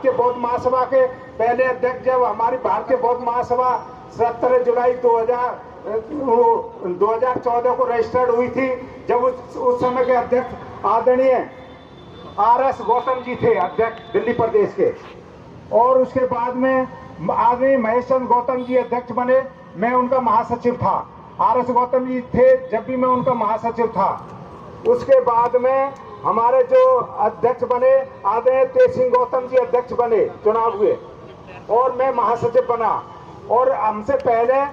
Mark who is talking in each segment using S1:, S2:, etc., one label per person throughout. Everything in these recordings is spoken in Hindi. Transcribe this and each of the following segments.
S1: भारतीय बौद्ध महासभा के पहले अध्यक्ष, जब हमारी भारतीय बौद्ध महासभा 17 जुलाई 2014 को रजिस्टर्ड हुई थी, जब उस समय के अध्यक्ष आदरणीय RS गौतम जी थे, अध्यक्ष दिल्ली प्रदेश के। और उसके बाद में आदरणीय महेश चंद्र गौतम जी अध्यक्ष बने, मैं उनका महासचिव था। RS गौतम जी थे जब भी मैं उनका महासचिव था। उसके बाद में हमारे जो अध्यक्ष बने आदरणीय तेज सिंह गौतम जी अध्यक्ष बने, चुनाव हुए और मैं महासचिव बना। और हमसे पहले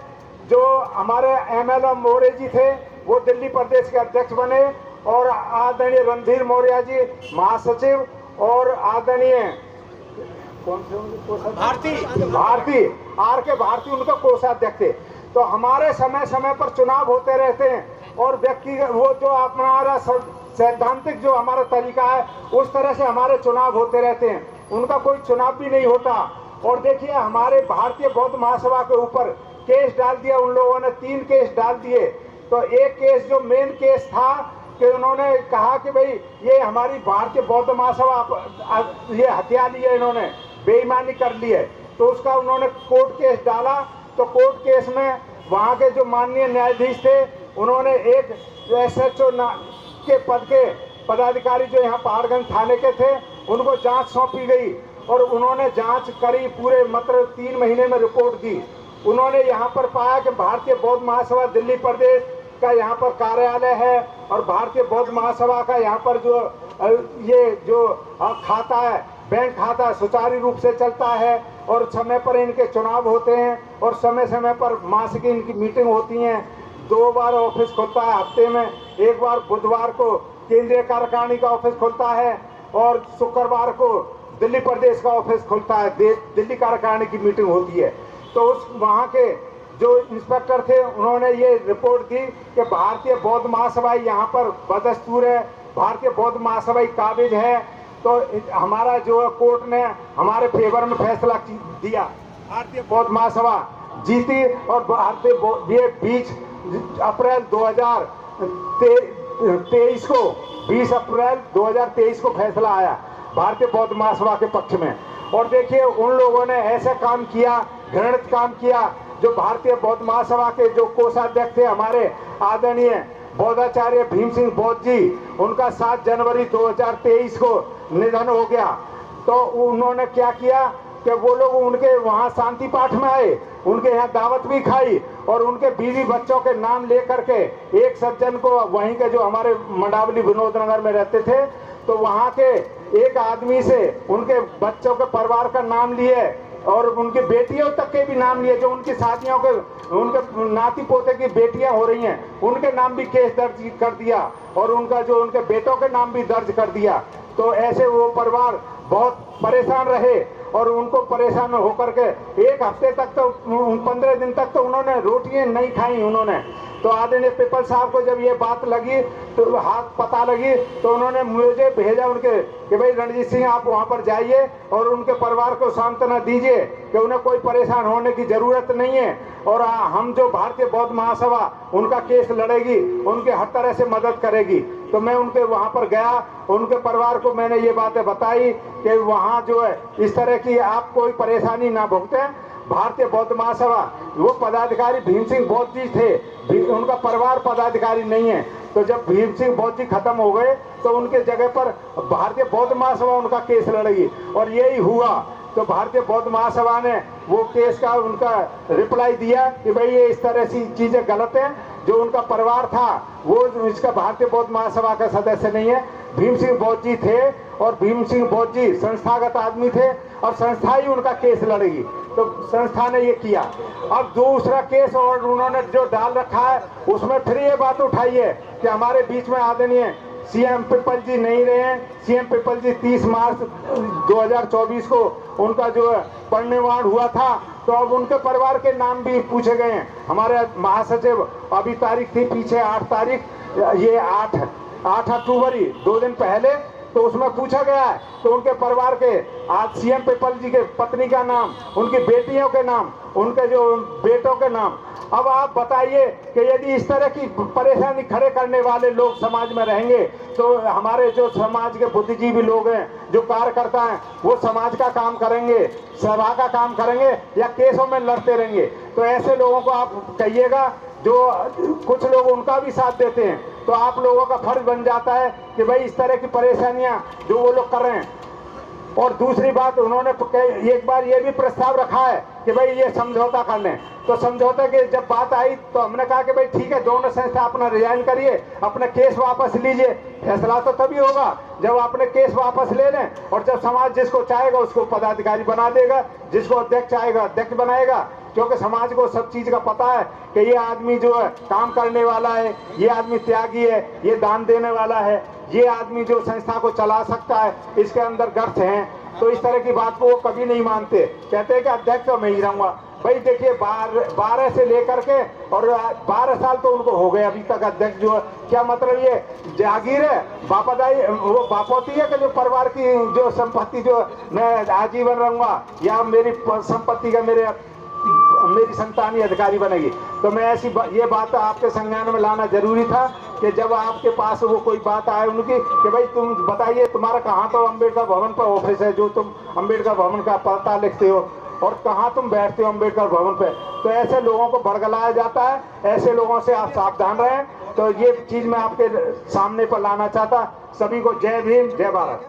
S1: जो हमारे ML मौर्य जी थे वो दिल्ली प्रदेश के अध्यक्ष बने और आदरणीय रणधीर मौर्य जी महासचिव और आदरणीय कौन से भारती RK भारती उनका कोषाध्यक्ष थे। तो हमारे समय समय पर चुनाव होते रहते हैं और व्यक्ति वो जो हमारा सैद्धांतिक जो हमारा तरीका है उस तरह से हमारे चुनाव होते रहते हैं, उनका कोई चुनाव भी नहीं होता। और देखिए हमारे भारतीय बौद्ध महासभा के ऊपर केस डाल दिया उन लोगों ने, 3 केस डाल दिए। तो एक केस जो मेन केस था कि उन्होंने कहा कि भाई ये हमारी भारतीय बौद्ध महासभा ये हत्या ली है, इन्होंने बेईमानी कर ली है, तो उसका उन्होंने कोर्ट केस डाला। तो कोर्ट केस में वहाँ के जो माननीय न्यायाधीश थे उन्होंने एक SHO के पद के पदाधिकारी जो यहाँ पहाड़गंज थाने के थे उनको जांच सौंपी गई और उन्होंने जांच करी, पूरे मतलब 3 महीने में रिपोर्ट दी। उन्होंने यहाँ पर पाया कि भारतीय बौद्ध महासभा दिल्ली प्रदेश का यहाँ पर कार्यालय है और भारतीय बौद्ध महासभा का यहाँ पर जो ये जो खाता है, बैंक खाता सुचारू रूप से चलता है और समय पर इनके चुनाव होते हैं और समय समय पर मासिक इनकी मीटिंग होती हैं। 2 बार ऑफिस खुलता है हफ्ते में, एक बार बुधवार को केंद्रीय कार्यकारिणी का ऑफिस खुलता है और शुक्रवार को दिल्ली प्रदेश का ऑफिस खुलता है, दिल्ली कार्यकारिणी की मीटिंग होती है। तो उस वहाँ के जो इंस्पेक्टर थे उन्होंने ये रिपोर्ट दी कि भारतीय बौद्ध महासभा यहाँ पर बदस्तूर है, भारतीय बौद्ध महासभा काबिज है। तो हमारा जो कोर्ट ने हमारे फेवर में फैसला दिया, भारतीय बौद्ध महासभा जीती और भारतीय 20 अप्रैल 2023 को 20 अप्रैल 2023 को फैसला आया भारतीय बौद्ध महासभा के पक्ष में। और देखिए उन लोगों ने ऐसा काम किया, घृणित काम किया, जो भारतीय बौद्ध महासभा के जो कोषाध्यक्ष थे हमारे आदरणीय बौद्धाचार्य भीम सिंह बौद्ध जी, उनका 7 जनवरी 2023 को निधन हो गया। तो उन्होंने क्या किया कि वो लोग उनके वहाँ शांति पाठ में आए, उनके यहाँ दावत भी खाई और उनके बीवी बच्चों के नाम लेकर के एक सज्जन को वहीं के जो हमारे मंडावली विनोद नगर में रहते थे, तो वहाँ के एक आदमी से उनके बच्चों के परिवार का नाम लिए और उनकी बेटियों तक के भी नाम लिए, जो उनकी शादियों के उनके नाती पोते की बेटियां हो रही हैं उनके नाम भी केस दर्ज कर दिया और उनका जो उनके बेटों के नाम भी दर्ज कर दिया। तो ऐसे वो परिवार बहुत परेशान रहे और उनको परेशान होकर के एक हफ्ते तक तो 15 दिन तक तो उन्होंने रोटियां नहीं खाई उन्होंने। तो आदरणीय पिपल साहब को जब ये बात लगी तो हाथ पता लगी तो उन्होंने मुझे भेजा उनके कि भाई रणजीत सिंह आप वहाँ पर जाइए और उनके परिवार को सांत्वना दीजिए कि उन्हें कोई परेशान होने की जरूरत नहीं है और हम जो भारतीय बौद्ध महासभा उनका केस लड़ेगी, उनके हर तरह से मदद करेगी। तो मैं उनके वहाँ पर गया, उनके परिवार को मैंने ये बातें बताई कि वहाँ जो है इस तरह की आप कोई परेशानी ना भुगते। भारतीय बौद्ध महासभा वो पदाधिकारी भीम सिंह बौद्ध जी थे, उनका परिवार पदाधिकारी नहीं है। तो जब भीम सिंह बौद्ध जी खत्म हो गए तो उनके जगह पर भारतीय बौद्ध महासभा उनका केस लड़ेगी और यही हुआ। तो भारतीय बौद्ध महासभा ने वो केस का उनका रिप्लाई दिया कि भाई ये इस तरह से चीजें गलत है, जो उनका परिवार था वो इसका भारतीय बौद्ध महासभा का सदस्य नहीं है, भीम सिंह बौद्ध जी थे और भीम सिंह बौद्ध जी संस्थागत आदमी थे और संस्था ही उनका केस लड़ेगी। तो संस्था ने ये किया। अब दूसरा केस और उन्होंने जो डाल रखा है उसमें फिर ये बात उठाई है कि हमारे बीच में आदरणीय CM पिपल जी नहीं रहे हैं। CM पिपल जी 30 मार्च 2024 को उनका जो परिनिर्वाण हुआ था, तो अब उनके परिवार के नाम भी पूछे गए हैं। हमारे महासचिव अभी तारीख थी पीछे 8 तारीख, ये 8 अक्टूबर ही 2 दिन पहले, तो उसमें पूछा गया है तो उनके परिवार के आज CM पिपल जी के पत्नी का नाम, उनकी बेटियों के नाम, उनके जो बेटों के नाम अब आप बताइए कि यदि इस तरह की परेशानी खड़े करने वाले लोग समाज में रहेंगे तो हमारे जो समाज के बुद्धिजीवी लोग हैं, जो कार्यकर्ता हैं, वो समाज का काम करेंगे, सभा का काम करेंगे या केसों में लड़ते रहेंगे? तो ऐसे लोगों को आप कहिएगा, जो कुछ लोग उनका भी साथ देते हैं, तो आप लोगों का फर्ज बन जाता है कि भाई इस तरह की परेशानियां जो वो लोग कर रहे हैं। और दूसरी बात, उन्होंने एक बार ये भी प्रस्ताव रखा है कि भाई ये समझौता कर लें। तो समझौते की जब बात आई तो हमने कहा कि भाई ठीक है, दोनों संस्था अपना रिजाइन करिए, अपना केस वापस लीजिए। फैसला तो तभी होगा जब अपने केस वापस ले लें, और जब समाज जिसको चाहेगा उसको पदाधिकारी बना देगा, जिसको अध्यक्ष चाहेगा अध्यक्ष बनाएगा। क्योंकि समाज को सब चीज का पता है कि ये आदमी जो है काम करने वाला है, ये आदमी त्यागी है, ये दान देने वाला है, ये आदमी जो संस्था को चला सकता है, इसके अंदर गर्थ हैं। तो इस तरह की बात को वो कभी नहीं मानते, कहते हैं कि अध्यक्ष तो मैं ही रहूंगा। भाई देखिए, 12 से लेकर के और 12 साल तो उनको हो गए अभी तक अध्यक्ष जो है। क्या मतलब ये जागीर है, बापादाई, वो बापौती है कि जो परिवार की जो संपत्ति जो मैं आजीवन रहूंगा या मेरी संपत्ति का मेरी संतान ही अधिकारी बनेगी? तो मैं ये बात आपके संज्ञान में लाना जरूरी था कि जब आपके पास वो कोई बात आए उनकी कि भाई तुम बताइए तुम्हारा कहाँ तो अम्बेडकर भवन पर ऑफिस है, जो तुम अम्बेडकर भवन का पता लिखते हो, और कहाँ तुम बैठते हो अम्बेडकर भवन पे? तो ऐसे लोगों को बरगलाया जाता है, ऐसे लोगों से आप सावधान रहें। तो ये चीज मैं आपके सामने पर लाना चाहता। सभी को जय भीम, जय भारत।